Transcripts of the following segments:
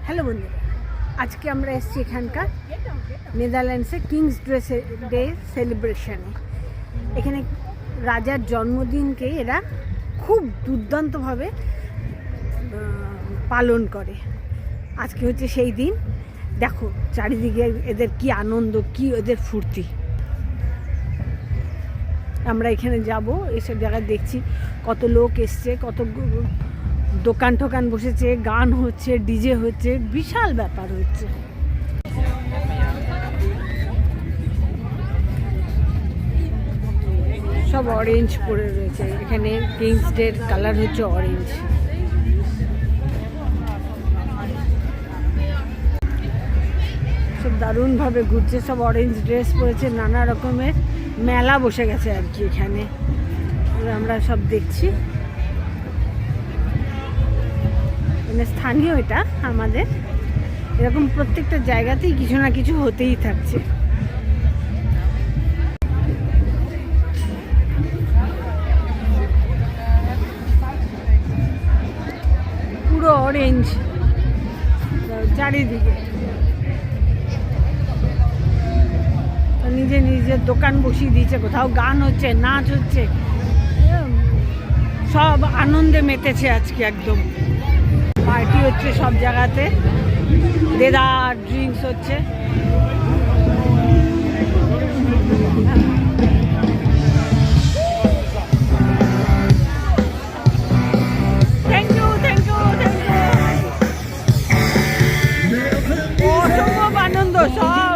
Hello বন্ধুরা, আজকে আমরা এসেছি এখানকার নেদারল্যান্ডসে কিংস ডে সেলিব্রেশনে। এখানে রাজার জন্মদিনকে এরা খুব দুর্দান্তভাবে পালন করে। আজকে হচ্ছে সেই দিন। দেখো চারিদিকে এদের কি আনন্দ, কি এদের ফুর্তি। আমরা এখানে যাব, এইসব জায়গায় দেখছি কত লোক এসছে, কত দোকান টোকান বসেছে, গান হচ্ছে, ডিজে হচ্ছে, বিশাল ব্যাপার হচ্ছে। সব অরেঞ্জ পরে রয়েছে এখানে। কিংস ডের কালার হচ্ছে অরেঞ্জ। সব দারুণভাবে ঘুরছে, সব অরেঞ্জ ড্রেস পরেছে, নানা রকমের মেলা বসে গেছে আর কি এখানে। আমরা সব দেখছি। মানে স্থানীয় এটা আমাদের, এরকম প্রত্যেকটা জায়গাতেই কিছু না কিছু হতেই থাকছে। পুরো অরেঞ্জ চারিদিকে। নিজে নিজের দোকান বসিয়ে দিয়েছে, কোথাও গান হচ্ছে, নাচ হচ্ছে, সব আনন্দে মেতেছে আজকে। একদম পার্টি হচ্ছে সব জায়গাতে, দেদার ড্রিঙ্কস হচ্ছে। Thank you, thank you, thank you. অসম্ভব আনন্দ সব।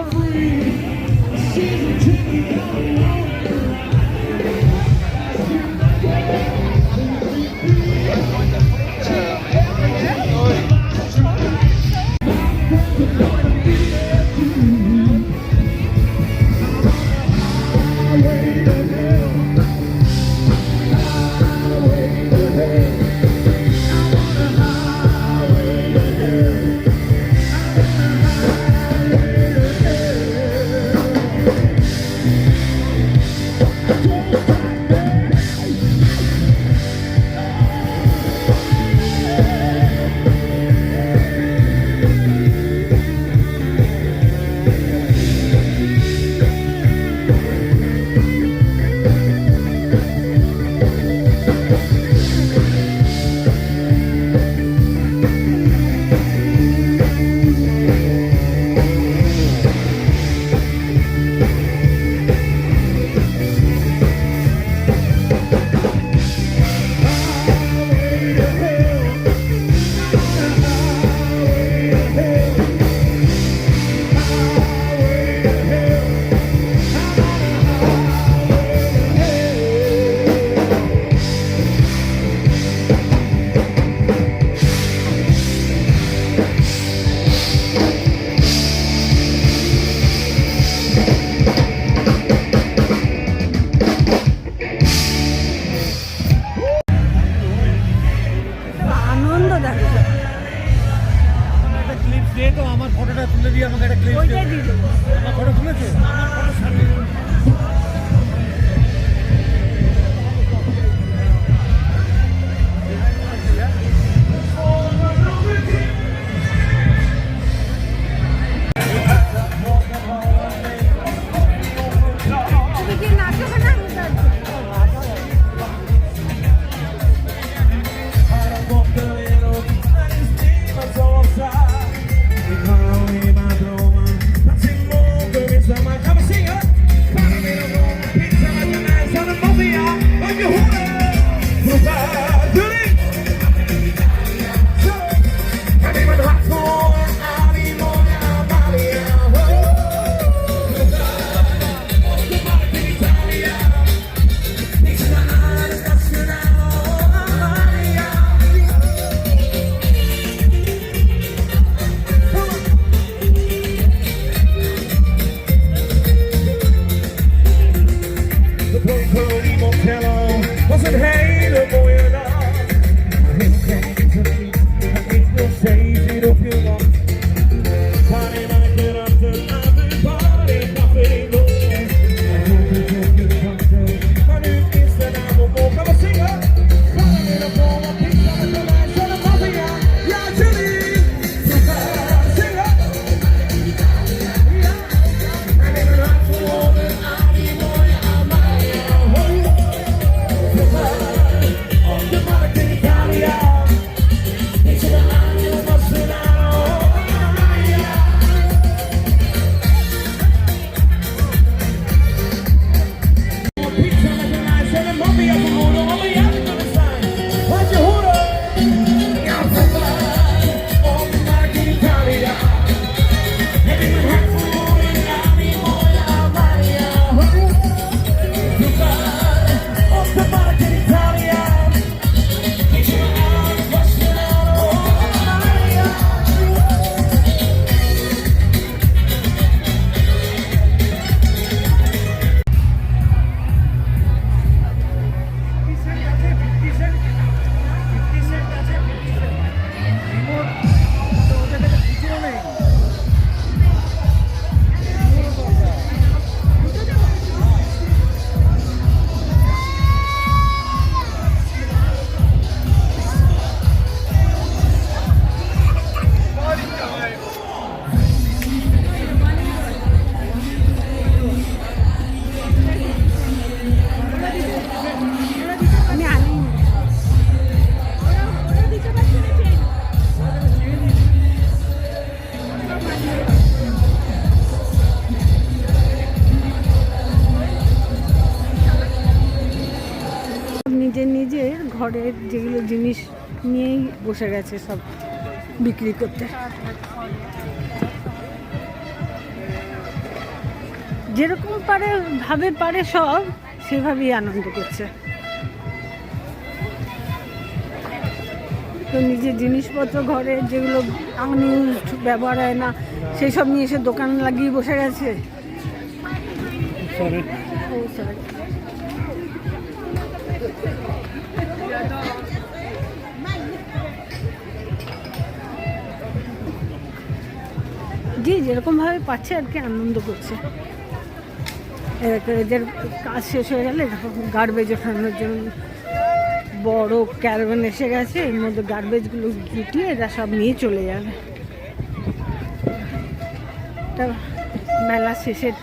আমার ফটোটা তুলে দিয়ে আমাকে একটা ক্লিপ দিয়ে দাও। আমার ফটো তুলেছে, আমার ফটোর সাথে Come on, ঘরের যেগুলো জিনিস নিয়েই বসে গেছে সব বিক্রি করতে। যেরকম পারে সব সেভাবেই আনন্দ করছে। তো নিজের জিনিসপত্র ঘরে যেগুলো আনইউজড ব্যবহার হয় না সেই সব নিয়ে এসে দোকান লাগিয়ে বসে গেছে। ও সরি। যে যেরকমভাবে পাচ্ছে আর কি আনন্দ করছে। এদের কাজ শেষ হয়ে গেলে গার্বেজ ওঠানোর জন্য বড় ক্যারাভান এসে গেছে, এর মধ্যে গার্বেজগুলো গুটিয়ে এরা সব নিয়ে চলে যাবে। তা মেলা শেষের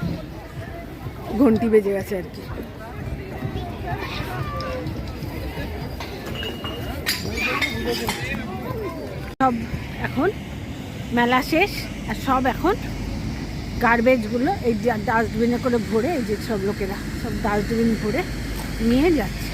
ঘন্টি বেজে গেছে আর কি। সব এখন মেলা শেষ আর সব এখন গার্বেজগুলো এই যে ডাস্টবিনে করে ভরে, এই যে সব লোকেরা সব ডাস্টবিন ভরে নিয়ে যাচ্ছে।